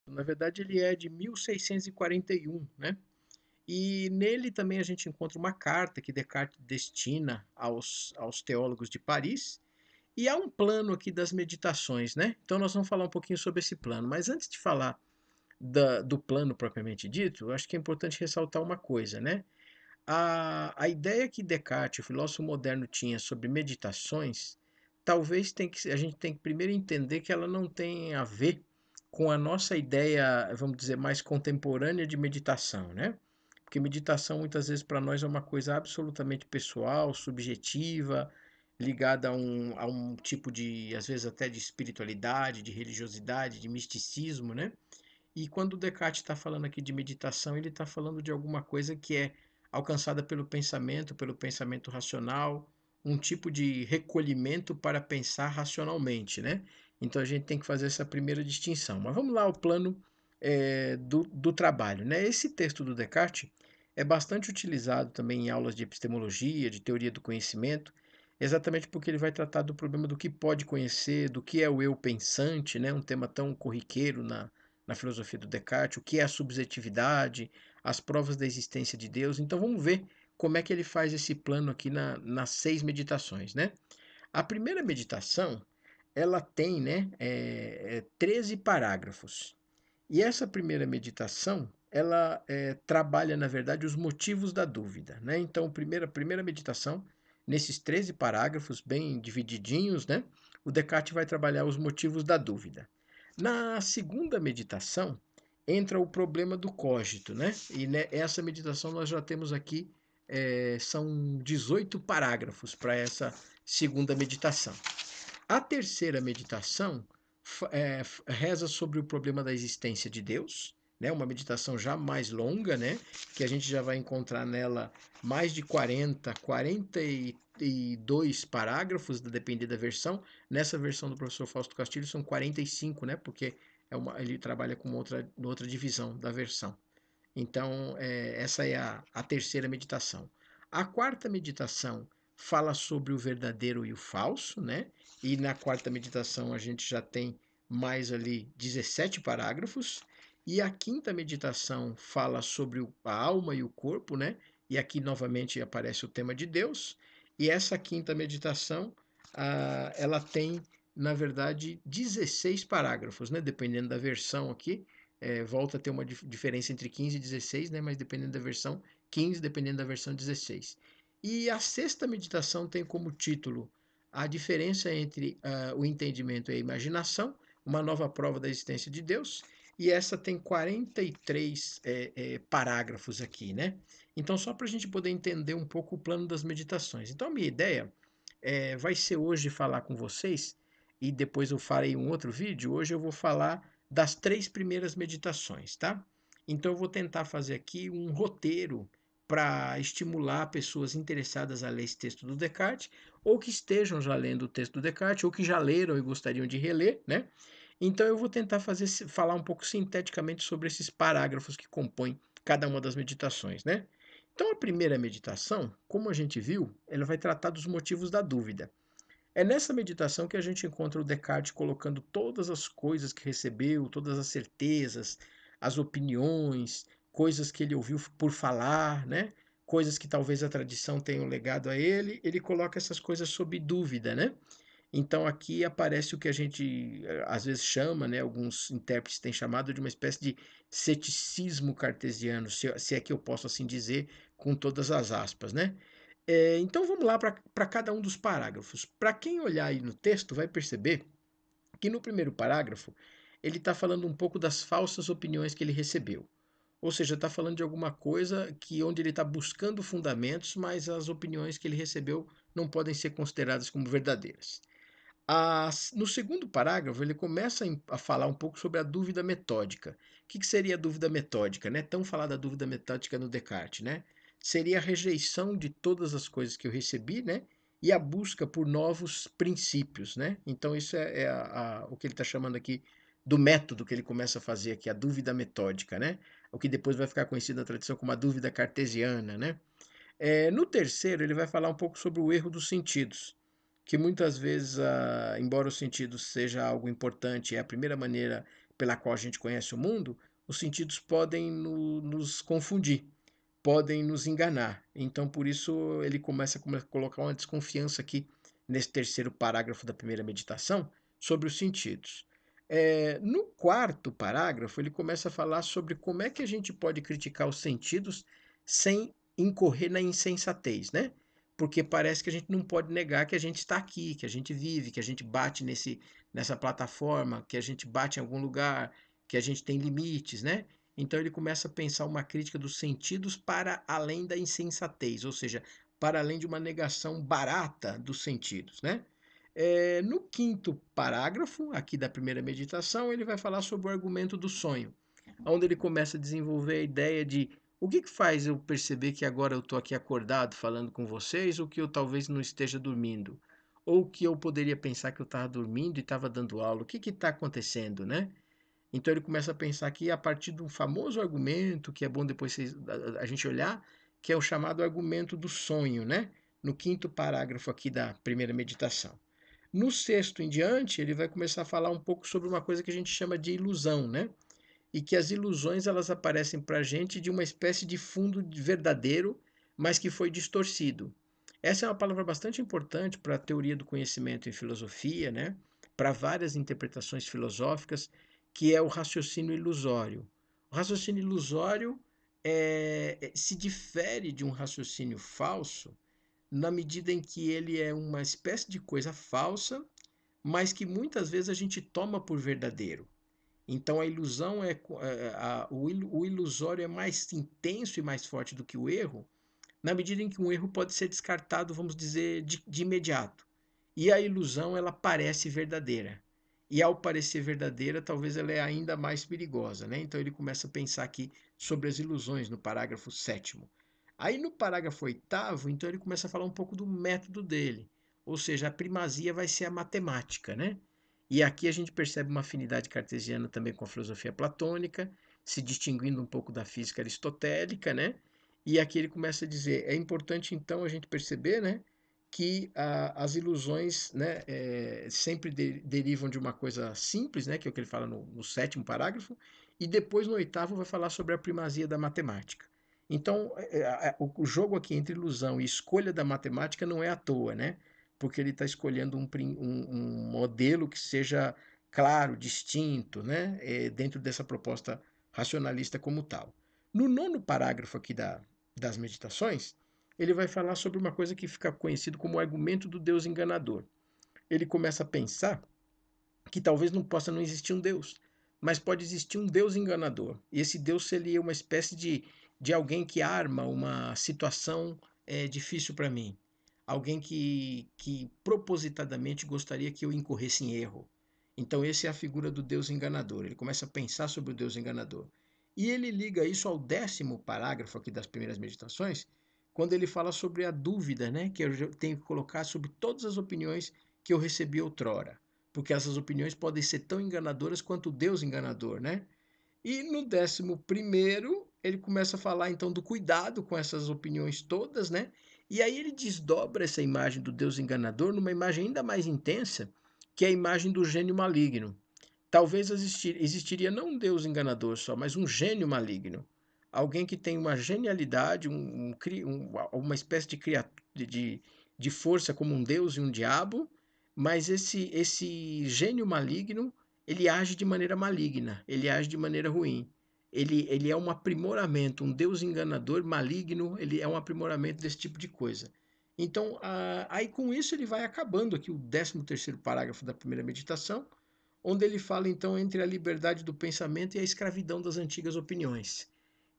Na verdade, ele é de 1641, né? E nele também a gente encontra uma carta que Descartes destina aos teólogos de Paris. E há um plano aqui das meditações, né? Então nós vamos falar um pouquinho sobre esse plano. Mas antes de falar do plano propriamente dito, eu acho que é importante ressaltar uma coisa, né? A ideia que Descartes, o filósofo moderno, tinha sobre meditações, talvez a gente tem que primeiro entender que ela não tem a ver com a nossa ideia, vamos dizer, mais contemporânea de meditação, né? Porque meditação muitas vezes para nós é uma coisa absolutamente pessoal, subjetiva, ligada a um tipo de, às vezes até de espiritualidade, de religiosidade, de misticismo, né? E quando o Descartes está falando aqui de meditação, ele está falando de alguma coisa que é alcançada pelo pensamento racional, um tipo de recolhimento para pensar racionalmente, né? Então a gente tem que fazer essa primeira distinção. Mas vamos lá ao plano do trabalho, né? Esse texto do Descartes é bastante utilizado também em aulas de epistemologia, de teoria do conhecimento, exatamente porque ele vai tratar do problema do que pode conhecer, do que é o eu pensante, né? Um tema tão corriqueiro na filosofia do Descartes, o que é a subjetividade, as provas da existência de Deus. Então vamos ver como é que ele faz esse plano aqui nas 6 meditações, né? A primeira meditação, ela tem, né, 13 parágrafos. E essa primeira meditação, ela trabalha, na verdade, os motivos da dúvida, né? Então, a primeira meditação, nesses 13 parágrafos, bem divididinhos, né? O Descartes vai trabalhar os motivos da dúvida. Na segunda meditação, entra o problema do cogito, né? E essa meditação nós já temos aqui, são 18 parágrafos para essa segunda meditação. A terceira meditação reza sobre o problema da existência de Deus, né? Uma meditação já mais longa, né? Que a gente já vai encontrar nela mais de 42 parágrafos, a depender da versão. Nessa versão do professor Fausto Castilho são 45, né? Porque ele trabalha com outra divisão da versão. Então, essa é a terceira meditação. A quarta meditação fala sobre o verdadeiro e o falso, né? E na quarta meditação a gente já tem mais ali 17 parágrafos. E a quinta meditação fala sobre a alma e o corpo, né? E aqui novamente aparece o tema de Deus. E essa quinta meditação, ela tem, na verdade, 16 parágrafos, né? Dependendo da versão aqui, volta a ter uma diferença entre 15 e 16, né? Mas dependendo da versão, 15, dependendo da versão, 16. E a sexta meditação tem como título a diferença entre o entendimento e a imaginação, uma nova prova da existência de Deus. E essa tem 43 parágrafos aqui, né? Então, só para a gente poder entender um pouco o plano das meditações. Então, a minha ideia vai ser hoje falar com vocês, e depois eu farei um outro vídeo. Hoje eu vou falar das 3 primeiras meditações, tá? Então eu vou tentar fazer aqui um roteiro para estimular pessoas interessadas a ler esse texto do Descartes, ou que estejam já lendo o texto do Descartes, ou que já leram e gostariam de reler, né? Então eu vou tentar falar um pouco sinteticamente sobre esses parágrafos que compõem cada uma das meditações, né? Então a primeira meditação, como a gente viu, ela vai tratar dos motivos da dúvida. É nessa meditação que a gente encontra o Descartes colocando todas as coisas que recebeu, todas as certezas, as opiniões, coisas que ele ouviu por falar, né? Coisas que talvez a tradição tenha legado a ele, ele coloca essas coisas sob dúvida, né? Então aqui aparece o que a gente às vezes chama, né, alguns intérpretes têm chamado de uma espécie de ceticismo cartesiano, se é que eu posso assim dizer, com todas as aspas, né? Então vamos lá para cada um dos parágrafos. Para quem olhar aí no texto, vai perceber que no primeiro parágrafo ele está falando um pouco das falsas opiniões que ele recebeu. Ou seja, está falando de alguma coisa que onde ele está buscando fundamentos, mas as opiniões que ele recebeu não podem ser consideradas como verdadeiras. No segundo parágrafo, ele começa a falar um pouco sobre a dúvida metódica. O que seria a dúvida metódica, né? Tão falada dúvida metódica no Descartes, né? Seria a rejeição de todas as coisas que eu recebi, né? E a busca por novos princípios, né? Então, isso é o que ele está chamando aqui do método que ele começa a fazer aqui, a dúvida metódica, né? O que depois vai ficar conhecido na tradição como a dúvida cartesiana, né? No terceiro, ele vai falar um pouco sobre o erro dos sentidos, que muitas vezes, embora o sentido seja algo importante, é a primeira maneira pela qual a gente conhece o mundo, os sentidos podem nos confundir, podem nos enganar. Então, por isso, ele começa a colocar uma desconfiança aqui, nesse terceiro parágrafo da primeira meditação, sobre os sentidos. No quarto parágrafo, ele começa a falar sobre como é que a gente pode criticar os sentidos sem incorrer na insensatez, né? Porque parece que a gente não pode negar que a gente está aqui, que a gente vive, que a gente bate nessa plataforma, que a gente bate em algum lugar, que a gente tem limites, né? Então ele começa a pensar uma crítica dos sentidos para além da insensatez, ou seja, para além de uma negação barata dos sentidos, né? No quinto parágrafo, aqui da primeira meditação, ele vai falar sobre o argumento do sonho, onde ele começa a desenvolver a ideia de o que faz eu perceber que agora eu estou aqui acordado falando com vocês, ou que eu talvez não esteja dormindo, ou que eu poderia pensar que eu estava dormindo e estava dando aula, o que está acontecendo, né? Então ele começa a pensar aqui a partir de um famoso argumento, que é bom depois a gente olhar, que é o chamado argumento do sonho, né? No quinto parágrafo aqui da primeira meditação. No sexto em diante, ele vai começar a falar um pouco sobre uma coisa que a gente chama de ilusão, né? E que as ilusões elas aparecem para a gente de uma espécie de fundo verdadeiro, mas que foi distorcido. Essa é uma palavra bastante importante para a teoria do conhecimento em filosofia, né? Para várias interpretações filosóficas, que é o raciocínio ilusório. O raciocínio ilusório se difere de um raciocínio falso na medida em que ele é uma espécie de coisa falsa, mas que muitas vezes a gente toma por verdadeiro. Então a ilusão o ilusório é mais intenso e mais forte do que o erro, na medida em que um erro pode ser descartado, vamos dizer, de imediato. E a ilusão ela parece verdadeira. E ao parecer verdadeira, talvez ela é ainda mais perigosa, né? Então ele começa a pensar aqui sobre as ilusões no parágrafo sétimo. Aí no parágrafo oitavo, então ele começa a falar um pouco do método dele. Ou seja, a primazia vai ser a matemática, né? E aqui a gente percebe uma afinidade cartesiana também com a filosofia platônica, se distinguindo um pouco da física aristotélica, né? E aqui ele começa a dizer, é importante então a gente perceber, né, que as ilusões, né, sempre derivam de uma coisa simples, né, que é o que ele fala no sétimo parágrafo, e depois no oitavo vai falar sobre a primazia da matemática. Então, o jogo aqui entre ilusão e escolha da matemática não é à toa, né? Porque ele está escolhendo um modelo que seja claro, distinto, né? Dentro dessa proposta racionalista como tal. No nono parágrafo aqui das meditações, ele vai falar sobre uma coisa que fica conhecido como o argumento do Deus enganador. Ele começa a pensar que talvez não possa não existir um Deus, mas pode existir um Deus enganador. E esse Deus seria uma espécie de alguém que arma uma situação difícil para mim. Alguém que propositadamente gostaria que eu incorresse em erro. Então, essa é a figura do Deus enganador. Ele começa a pensar sobre o Deus enganador. E ele liga isso ao décimo parágrafo aqui das primeiras meditações, quando ele fala sobre a dúvida, né, que eu tenho que colocar sobre todas as opiniões que eu recebi outrora, porque essas opiniões podem ser tão enganadoras quanto o Deus enganador, né? E no décimo primeiro, ele começa a falar então do cuidado com essas opiniões todas, né? E aí ele desdobra essa imagem do Deus enganador numa imagem ainda mais intensa, que é a imagem do gênio maligno. Talvez existiria não um Deus enganador só, mas um gênio maligno. Alguém que tem uma genialidade, uma espécie de força como um Deus e um diabo, mas esse gênio maligno, ele age de maneira maligna, ele age de maneira ruim. Ele é um aprimoramento, um Deus enganador, maligno, ele é um aprimoramento desse tipo de coisa. Então, aí com isso ele vai acabando aqui o 13º parágrafo da primeira meditação, onde ele fala então entre a liberdade do pensamento e a escravidão das antigas opiniões.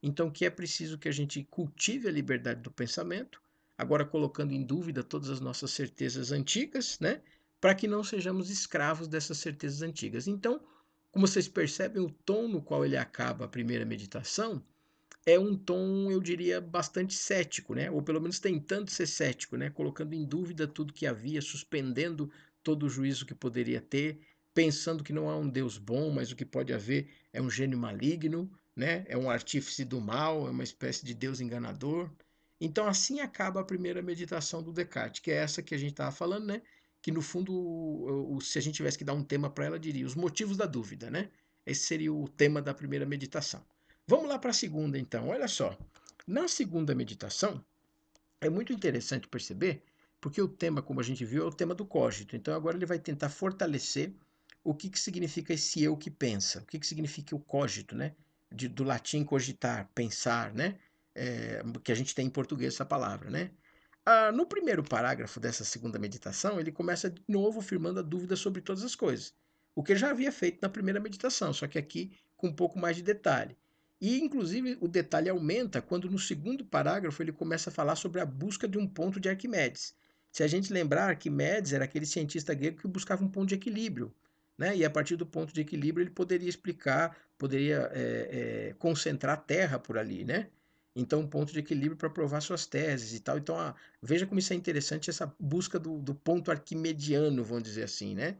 Então, que é preciso que a gente cultive a liberdade do pensamento, agora colocando em dúvida todas as nossas certezas antigas, né? Para que não sejamos escravos dessas certezas antigas. Então, como vocês percebem, o tom no qual ele acaba a primeira meditação é um tom, eu diria, bastante cético, né? Ou pelo menos tentando ser cético, né? Colocando em dúvida tudo que havia, suspendendo todo o juízo que poderia ter, pensando que não há um Deus bom, mas o que pode haver é um gênio maligno, né? É um artífice do mal, é uma espécie de Deus enganador. Então assim acaba a primeira meditação do Descartes, que é essa que a gente estava falando, né? Que no fundo, se a gente tivesse que dar um tema para ela, diria os motivos da dúvida, né? Esse seria o tema da primeira meditação. Vamos lá para a segunda, então. Olha só. Na segunda meditação, é muito interessante perceber, porque o tema, como a gente viu, é o tema do cogito. Então agora ele vai tentar fortalecer o que, que significa esse eu que pensa, o que, que significa o cogito, né? Do latim cogitar, pensar, né? Que a gente tem em português essa palavra, né? No primeiro parágrafo dessa segunda meditação, ele começa de novo afirmando a dúvida sobre todas as coisas, o que já havia feito na primeira meditação, só que aqui com um pouco mais de detalhe. E, inclusive, o detalhe aumenta quando no segundo parágrafo ele começa a falar sobre a busca de um ponto de Arquimedes. Se a gente lembrar, Arquimedes era aquele cientista grego que buscava um ponto de equilíbrio, né? E a partir do ponto de equilíbrio ele poderia explicar, poderia concentrar a Terra por ali, né? Então, um ponto de equilíbrio para provar suas teses e tal. Então, veja como isso é interessante, essa busca do ponto arquimediano, vamos dizer assim, né?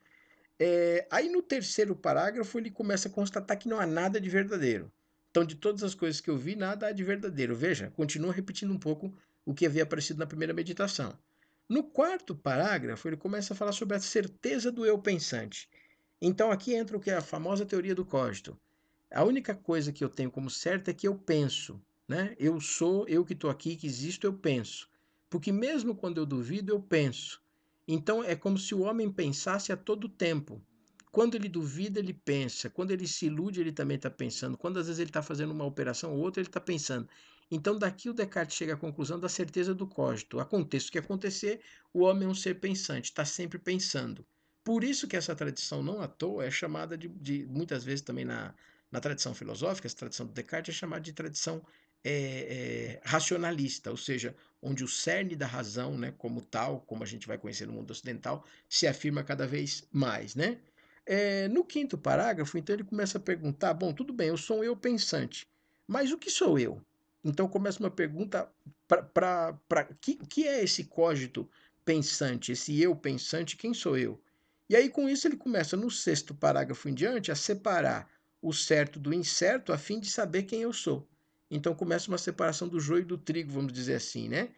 Aí no terceiro parágrafo ele começa a constatar que não há nada de verdadeiro. Então, de todas as coisas que eu vi, nada há de verdadeiro. Veja, continua repetindo um pouco o que havia aparecido na primeira meditação. No quarto parágrafo, ele começa a falar sobre a certeza do eu pensante. Então, aqui entra o que é a famosa teoria do cogito. A única coisa que eu tenho como certa é que eu penso, né? Eu sou, eu que estou aqui, que existo, eu penso. Porque mesmo quando eu duvido, eu penso. Então é como se o homem pensasse a todo tempo. Quando ele duvida, ele pensa. Quando ele se ilude, ele também está pensando. Quando às vezes ele está fazendo uma operação ou outra, ele está pensando. Então daqui o Descartes chega à conclusão da certeza do cogito. Aconteça o que acontecer, o homem é um ser pensante, está sempre pensando. Por isso que essa tradição, não à toa, é chamada muitas vezes também na tradição filosófica, essa tradição do Descartes é chamada de tradição racionalista, ou seja, onde o cerne da razão, né, como tal, como a gente vai conhecer no mundo ocidental, se afirma cada vez mais, né? No quinto parágrafo, então ele começa a perguntar, bom, tudo bem, eu sou um eu pensante, mas o que sou eu? Então começa uma pergunta para que é esse cogito pensante, esse eu pensante, quem sou eu? E aí com isso ele começa no sexto parágrafo em diante a separar o certo do incerto a fim de saber quem eu sou. Então começa uma separação do joio e do trigo, vamos dizer assim, né?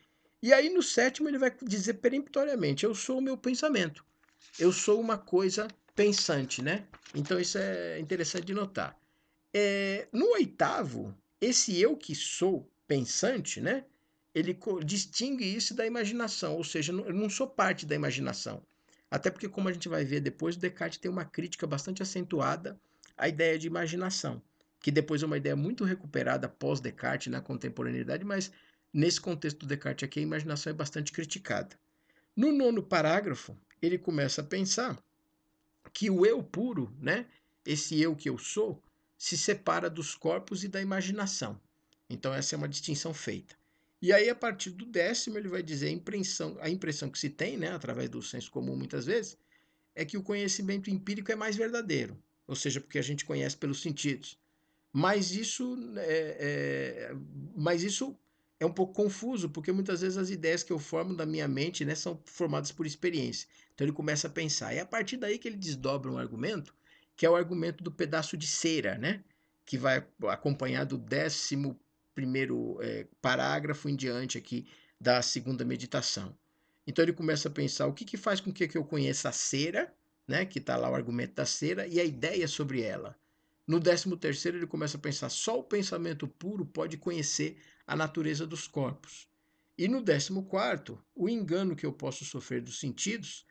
E aí no sétimo ele vai dizer peremptoriamente: eu sou o meu pensamento. Eu sou uma coisa pensante, né? Então isso é interessante de notar. No oitavo, esse eu que sou pensante, né? Ele distingue isso da imaginação, ou seja, eu não sou parte da imaginação. Até porque, como a gente vai ver depois, o Descartes tem uma crítica bastante acentuada à ideia de imaginação, que depois é uma ideia muito recuperada pós-Descartes na contemporaneidade, mas nesse contexto do Descartes aqui, a imaginação é bastante criticada. No nono parágrafo, ele começa a pensar que o eu puro, né, esse eu que eu sou, se separa dos corpos e da imaginação. Então essa é uma distinção feita. E aí a partir do décimo ele vai dizer a impressão que se tem, né, através do senso comum muitas vezes, é que o conhecimento empírico é mais verdadeiro, ou seja, porque a gente conhece pelos sentidos. Mas isso mas isso é um pouco confuso, porque muitas vezes as ideias que eu formo da minha mente, né, são formadas por experiência. Então ele começa a pensar. É a partir daí que ele desdobra um argumento, que é o argumento do pedaço de cera, né? Que vai acompanhar do 11º parágrafo em diante aqui da segunda meditação. Então ele começa a pensar o que, que faz com que eu conheça a cera, né? Que está lá o argumento da cera, e a ideia sobre ela. No 13º ele começa a pensar, só o pensamento puro pode conhecer a natureza dos corpos. E no 14º, o engano que eu posso sofrer dos sentidos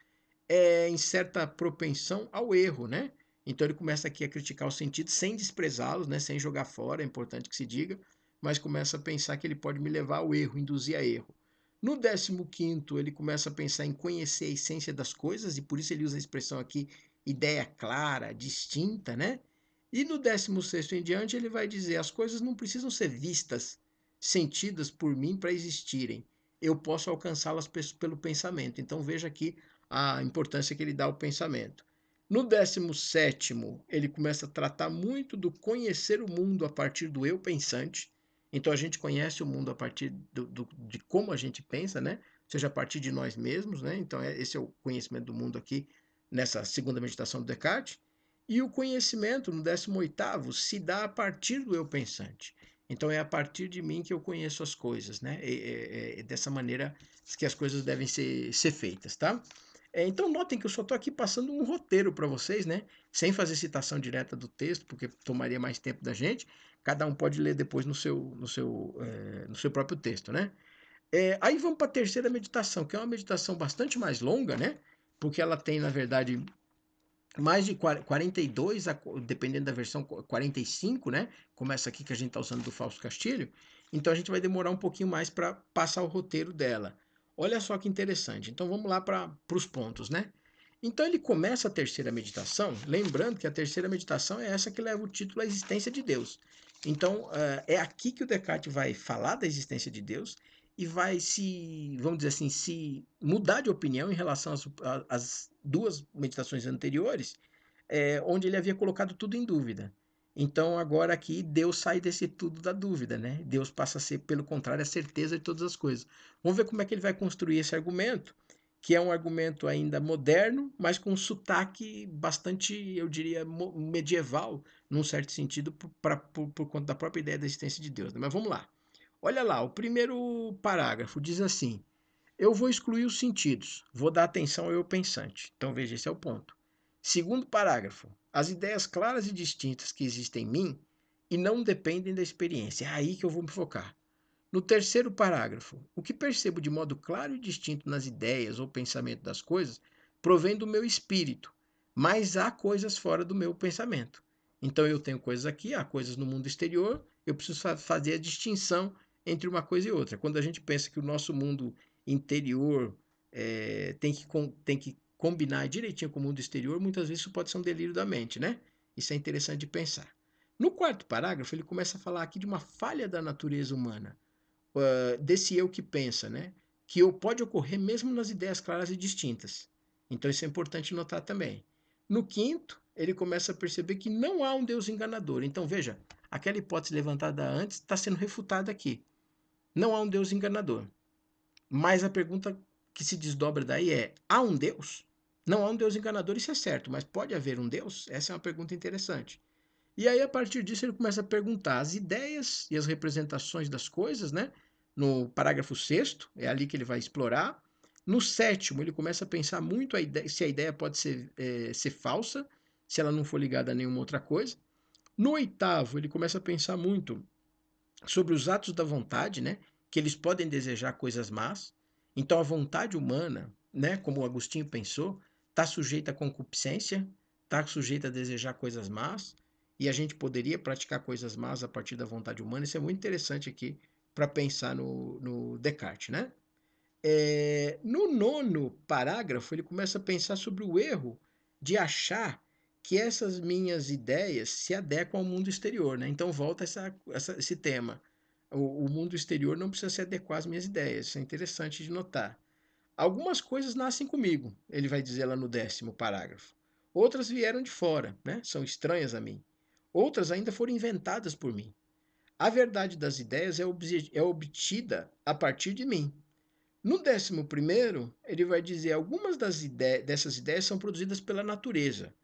é em certa propensão ao erro, né? Então ele começa aqui a criticar os sentidos sem desprezá-los, né? Sem jogar fora, é importante que se diga, mas começa a pensar que ele pode me levar ao erro, induzir a erro. No 15º, ele começa a pensar em conhecer a essência das coisas, e por isso ele usa a expressão aqui, ideia clara, distinta, né? E no 16º em diante, ele vai dizer: as coisas não precisam ser vistas, sentidas por mim para existirem. Eu posso alcançá-las pelo pensamento. Então veja aqui a importância que ele dá ao pensamento. No 17º, ele começa a tratar muito do conhecer o mundo a partir do eu pensante. Então a gente conhece o mundo a partir de como a gente pensa, né? Ou seja, a partir de nós mesmos, né? Então esse é o conhecimento do mundo aqui nessa segunda meditação do Descartes. E o conhecimento, no 18º, se dá a partir do eu pensante. Então é a partir de mim que eu conheço as coisas, né? É dessa maneira que as coisas devem ser feitas, tá? Então notem que eu só estou aqui passando um roteiro para vocês, né? Sem fazer citação direta do texto, porque tomaria mais tempo da gente. Cada um pode ler depois no seu próprio texto, né? Aí vamos para a terceira meditação, que é uma meditação bastante mais longa, né? Porque ela tem, na verdade, mais de 42, dependendo da versão, 45, né? Começa aqui que a gente está usando do Fausto Castilho. Então a gente vai demorar um pouquinho mais para passar o roteiro dela. Olha só que interessante. Então vamos lá para os pontos, né? Então ele começa a terceira meditação, lembrando que a terceira meditação é essa que leva o título A Existência de Deus. Então é aqui que o Descartes vai falar da existência de Deus e vai se, vamos dizer assim, se mudar de opinião em relação às duas meditações anteriores, onde ele havia colocado tudo em dúvida. Então agora aqui Deus sai desse tudo da dúvida, né? Deus passa a ser, pelo contrário, a certeza de todas as coisas. Vamos ver como é que ele vai construir esse argumento, que é um argumento ainda moderno, mas com um sotaque bastante, eu diria, medieval, num certo sentido, por conta da própria ideia da existência de Deus, né? Mas vamos lá. Olha lá, o primeiro parágrafo diz assim: eu vou excluir os sentidos, vou dar atenção ao eu pensante. Então veja, esse é o ponto. Segundo parágrafo: as ideias claras e distintas que existem em mim e não dependem da experiência. É aí que eu vou me focar. No terceiro parágrafo: o que percebo de modo claro e distinto nas ideias ou pensamento das coisas provém do meu espírito, mas há coisas fora do meu pensamento. Então eu tenho coisas aqui, há coisas no mundo exterior, eu preciso fazer a distinção entre uma coisa e outra. Quando a gente pensa que o nosso mundo interior tem que combinar direitinho com o mundo exterior, muitas vezes isso pode ser um delírio da mente, né? Isso é interessante de pensar. No quarto parágrafo, ele começa a falar aqui de uma falha da natureza humana, desse eu que pensa, né? Que pode ocorrer mesmo nas ideias claras e distintas. Então isso é importante notar também. No quinto, ele começa a perceber que não há um Deus enganador. Então veja, aquela hipótese levantada antes está sendo refutada aqui. Não há um Deus enganador. Mas a pergunta que se desdobra daí é: há um Deus? Não há um Deus enganador, isso é certo, mas pode haver um Deus? Essa é uma pergunta interessante. E aí, a partir disso, ele começa a perguntar as ideias e as representações das coisas, né? No parágrafo sexto, é ali que ele vai explorar. No sétimo, ele começa a pensar muito se a ideia pode ser falsa, se ela não for ligada a nenhuma outra coisa. No oitavo, ele começa a pensar muito sobre os atos da vontade, né? Que eles podem desejar coisas más. Então, a vontade humana, né? Como o Agostinho pensou, está sujeita à concupiscência, está sujeita a desejar coisas más, e a gente poderia praticar coisas más a partir da vontade humana. Isso é muito interessante aqui para pensar no Descartes, né? No nono parágrafo, ele começa a pensar sobre o erro de achar que essas minhas ideias se adequam ao mundo exterior, né? Então volta esse tema. O mundo exterior não precisa se adequar às minhas ideias. Isso é interessante de notar. Algumas coisas nascem comigo, ele vai dizer lá no décimo parágrafo. Outras vieram de fora, né? São estranhas a mim. Outras ainda foram inventadas por mim. A verdade das ideias é obtida a partir de mim. No décimo primeiro, ele vai dizer algumas dessas ideias são produzidas pela natureza.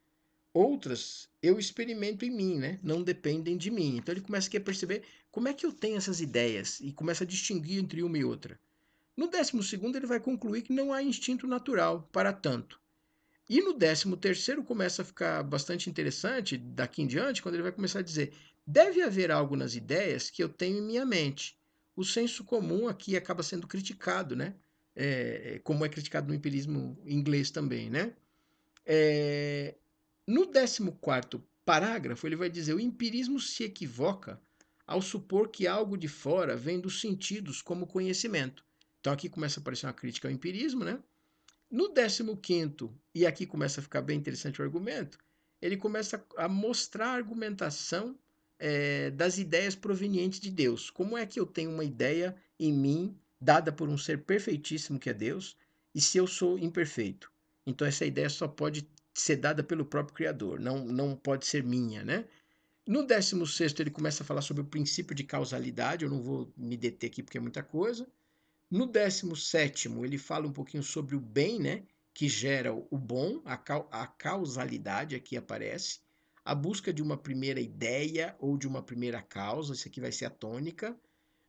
Outras eu experimento em mim, né? Não dependem de mim. Então ele começa aqui a perceber como é que eu tenho essas ideias e começa a distinguir entre uma e outra. No décimo segundo, ele vai concluir que não há instinto natural para tanto. E no décimo terceiro começa a ficar bastante interessante, daqui em diante, quando ele vai começar a dizer: deve haver algo nas ideias que eu tenho em minha mente. O senso comum aqui acaba sendo criticado, né? Como é criticado no empirismo inglês também, né? É, no décimo quarto parágrafo, ele vai dizer: o empirismo se equivoca ao supor que algo de fora vem dos sentidos como conhecimento. Então aqui começa a aparecer uma crítica ao empirismo, né? No décimo quinto, e aqui começa a ficar bem interessante o argumento, ele começa a mostrar a argumentação das ideias provenientes de Deus. Como é que eu tenho uma ideia em mim, dada por um ser perfeitíssimo que é Deus, e se eu sou imperfeito? Então essa ideia só pode ser dada pelo próprio Criador, não pode ser minha, né? No décimo sexto ele começa a falar sobre o princípio de causalidade, eu não vou me deter aqui porque é muita coisa. No décimo sétimo, ele fala um pouquinho sobre o bem, né? Que gera o bom, a causalidade aqui aparece. A busca de uma primeira ideia ou de uma primeira causa, isso aqui vai ser a tônica.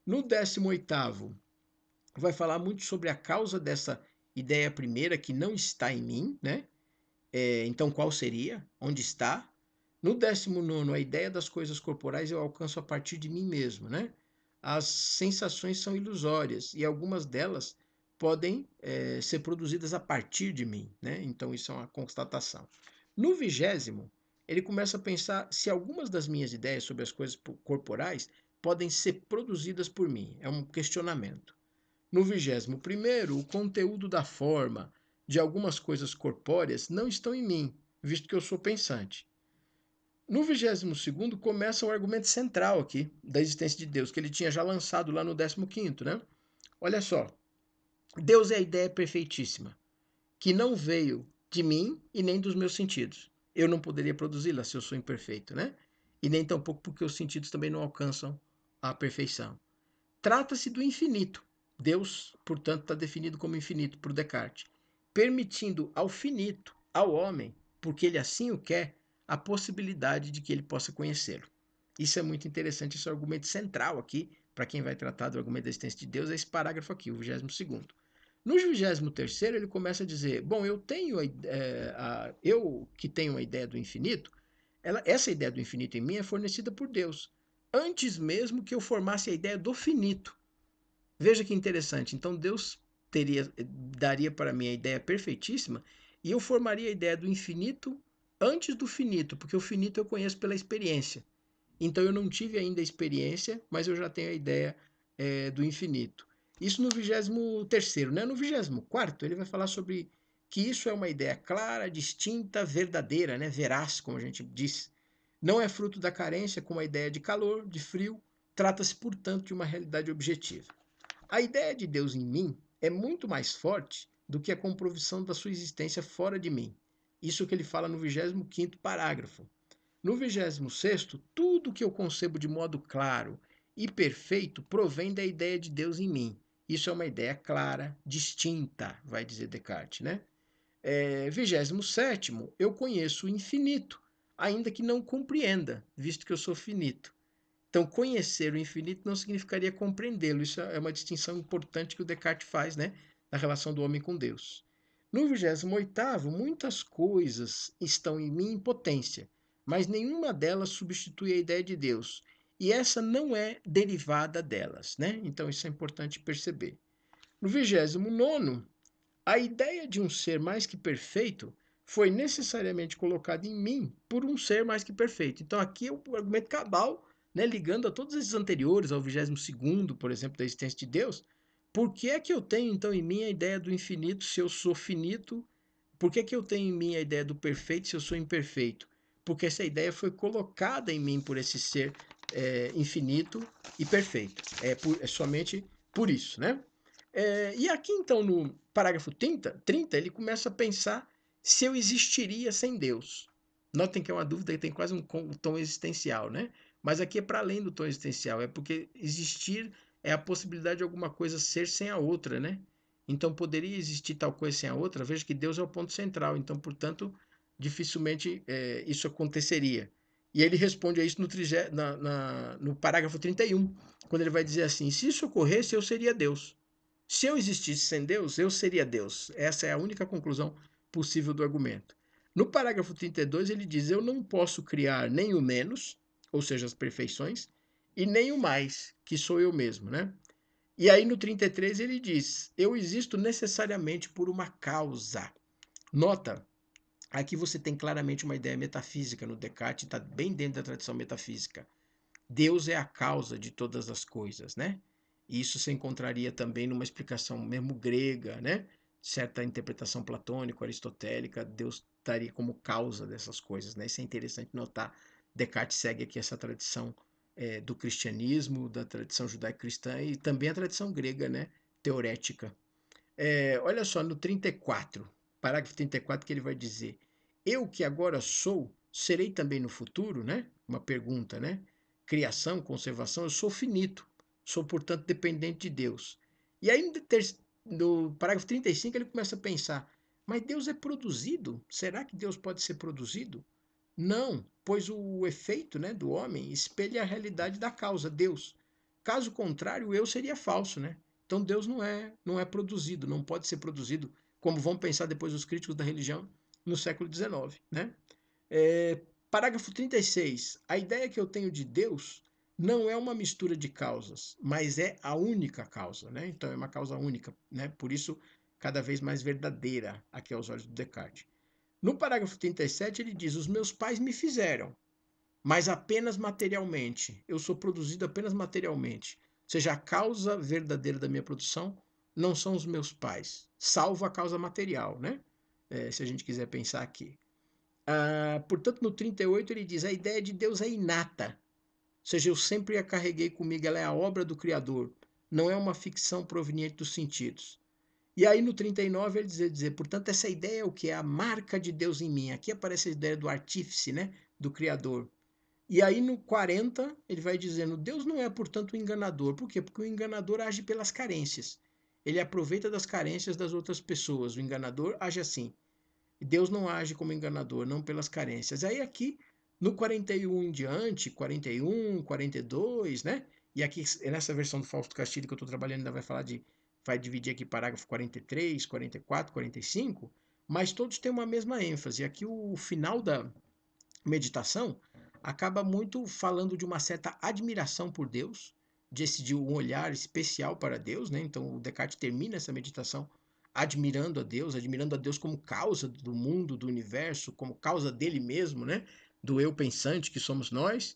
No décimo oitavo, vai falar muito sobre a causa dessa Ideia primeira que não está em mim, né? Então qual seria? Onde está? No 19º, a ideia das coisas corporais eu alcanço a partir de mim mesmo, né? As sensações são ilusórias e algumas delas podem ser produzidas a partir de mim, né? Então isso é uma constatação. No 20º, ele começa a pensar se algumas das minhas ideias sobre as coisas corporais podem ser produzidas por mim. É um questionamento. No 21º, o conteúdo da forma de algumas coisas corpóreas não estão em mim, visto que eu sou pensante. No 22º, começa o argumento central aqui da existência de Deus, que ele tinha já lançado lá no 15º, né? Olha só, Deus é a ideia perfeitíssima, que não veio de mim e nem dos meus sentidos. Eu não poderia produzi-la se eu sou imperfeito, né? E nem tampouco porque os sentidos também não alcançam a perfeição. Trata-se do infinito. Deus, portanto, está definido como infinito por Descartes, permitindo ao finito, ao homem, porque ele assim o quer, a possibilidade de que ele possa conhecê-lo. Isso é muito interessante, esse é o argumento central aqui, para quem vai tratar do argumento da existência de Deus, é esse parágrafo aqui, o 22º. No 23º, ele começa a dizer, bom, eu que tenho a ideia do infinito, essa ideia do infinito em mim é fornecida por Deus, antes mesmo que eu formasse a ideia do finito. Veja que interessante. Então Deus daria para mim a ideia perfeitíssima e eu formaria a ideia do infinito antes do finito, porque o finito eu conheço pela experiência. Então eu não tive ainda a experiência, mas eu já tenho a ideia do infinito. Isso no 23º, né? No 24º ele vai falar sobre que isso é uma ideia clara, distinta, verdadeira, né? Veraz, como a gente diz. Não é fruto da carência, como a ideia de calor, de frio. Trata-se, portanto, de uma realidade objetiva. A ideia de Deus em mim é muito mais forte do que a comprovação da sua existência fora de mim. Isso que ele fala no 25º parágrafo. No 26º, tudo que eu concebo de modo claro e perfeito provém da ideia de Deus em mim. Isso é uma ideia clara, distinta, vai dizer Descartes, né? 27º, eu conheço o infinito, ainda que não compreenda, visto que eu sou finito. Então, conhecer o infinito não significaria compreendê-lo. Isso é uma distinção importante que o Descartes faz, né, na relação do homem com Deus. No 28º, muitas coisas estão em mim em potência, mas nenhuma delas substitui a ideia de Deus. E essa não é derivada delas, né? Então, isso é importante perceber. No 29º, a ideia de um ser mais que perfeito foi necessariamente colocada em mim por um ser mais que perfeito. Então aqui é o argumento cabal, né, ligando a todos esses anteriores, ao 22º, por exemplo, da existência de Deus. Por que é que eu tenho então em mim a ideia do infinito se eu sou finito? Por que é que eu tenho em mim a ideia do perfeito se eu sou imperfeito? Porque essa ideia foi colocada em mim por esse ser infinito e perfeito. É somente por isso, né? E aqui, então, no parágrafo 30, ele começa a pensar se eu existiria sem Deus. Notem que é uma dúvida que tem quase um tom existencial, né? Mas aqui é para além do tom existencial, é porque existir é a possibilidade de alguma coisa ser sem a outra, né? Então, poderia existir tal coisa sem a outra? Veja que Deus é o ponto central, então, portanto, dificilmente isso aconteceria. E ele responde a isso no parágrafo 31, quando ele vai dizer assim: se isso ocorresse, eu seria Deus. Se eu existisse sem Deus, eu seria Deus. Essa é a única conclusão possível do argumento. No parágrafo 32, ele diz: eu não posso criar nem o menos, ou seja, as perfeições, e nem o mais, que sou eu mesmo, né? E aí no 33 ele diz: eu existo necessariamente por uma causa. Nota, aqui você tem claramente uma ideia metafísica no Descartes, está bem dentro da tradição metafísica. Deus é a causa de todas as coisas, né? E isso se encontraria também numa explicação mesmo grega, né? Certa interpretação platônica, aristotélica, Deus estaria como causa dessas coisas, né? Isso é interessante notar. Descartes segue aqui essa tradição do cristianismo, da tradição judaico-cristã e também a tradição grega, né? Teorética. Olha só, no 34, parágrafo 34, que ele vai dizer: eu que agora sou, serei também no futuro, né? Uma pergunta, né? Criação, conservação, eu sou finito, sou, portanto, dependente de Deus. E aí, no parágrafo 35, ele começa a pensar: mas Deus é produzido? Será que Deus pode ser produzido? Não, pois o efeito, né, do homem espelha a realidade da causa, Deus. Caso contrário, o eu seria falso, né? Então Deus não é produzido, não pode ser produzido como vão pensar depois os críticos da religião no século XIX, né? É, parágrafo 36. A ideia que eu tenho de Deus não é uma mistura de causas, mas é a única causa, né? Então é uma causa única, né? Por isso, cada vez mais verdadeira aqui aos olhos do Descartes. No parágrafo 37, ele diz: os meus pais me fizeram, mas apenas materialmente. Eu sou produzido apenas materialmente. Ou seja, a causa verdadeira da minha produção não são os meus pais, salvo a causa material, né? Se a gente quiser pensar aqui. Portanto, no 38 ele diz: a ideia de Deus é inata, ou seja, eu sempre a carreguei comigo, ela é a obra do Criador, não é uma ficção proveniente dos sentidos. E aí no 39 ele dizer, portanto, essa ideia é o que? É a marca de Deus em mim. Aqui aparece a ideia do artífice, né? Do Criador. E aí no 40 ele vai dizendo, Deus não é, portanto, um enganador. Por quê? Porque o enganador age pelas carências. Ele aproveita das carências das outras pessoas. O enganador age assim. Deus não age como enganador, não pelas carências. Aí aqui, no 41 em diante, 41, 42, né? E aqui, nessa versão do Fausto Castilho que eu estou trabalhando, ainda vai falar de, vai dividir aqui parágrafo 43, 44, 45, mas todos têm uma mesma ênfase. Aqui o final da meditação acaba muito falando de uma certa admiração por Deus, de um olhar especial para Deus, né? Então o Descartes termina essa meditação admirando a Deus como causa do mundo, do universo, como causa dele mesmo, né? Do eu pensante que somos nós,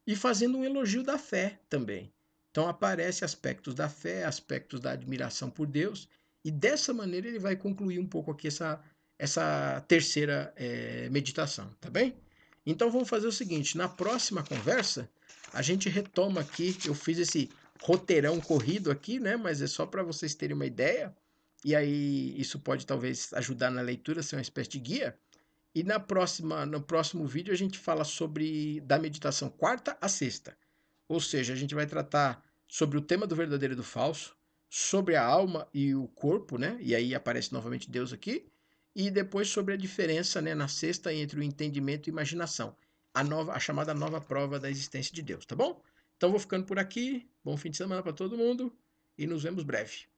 e fazendo um elogio da fé também. Então aparece aspectos da fé, aspectos da admiração por Deus, e dessa maneira ele vai concluir um pouco aqui essa terceira meditação, tá bem? Então vamos fazer o seguinte, na próxima conversa a gente retoma aqui, eu fiz esse roteirão corrido aqui, né? Mas é só para vocês terem uma ideia, e aí isso pode talvez ajudar na leitura, ser uma espécie de guia. E no próximo vídeo a gente fala sobre da meditação quarta a sexta. Ou seja, a gente vai tratar sobre o tema do verdadeiro e do falso, sobre a alma e o corpo, né? E aí aparece novamente Deus aqui. E depois sobre a diferença, né, na sexta entre o entendimento e imaginação. A chamada nova prova da existência de Deus, tá bom? Então vou ficando por aqui. Bom fim de semana para todo mundo e nos vemos breve.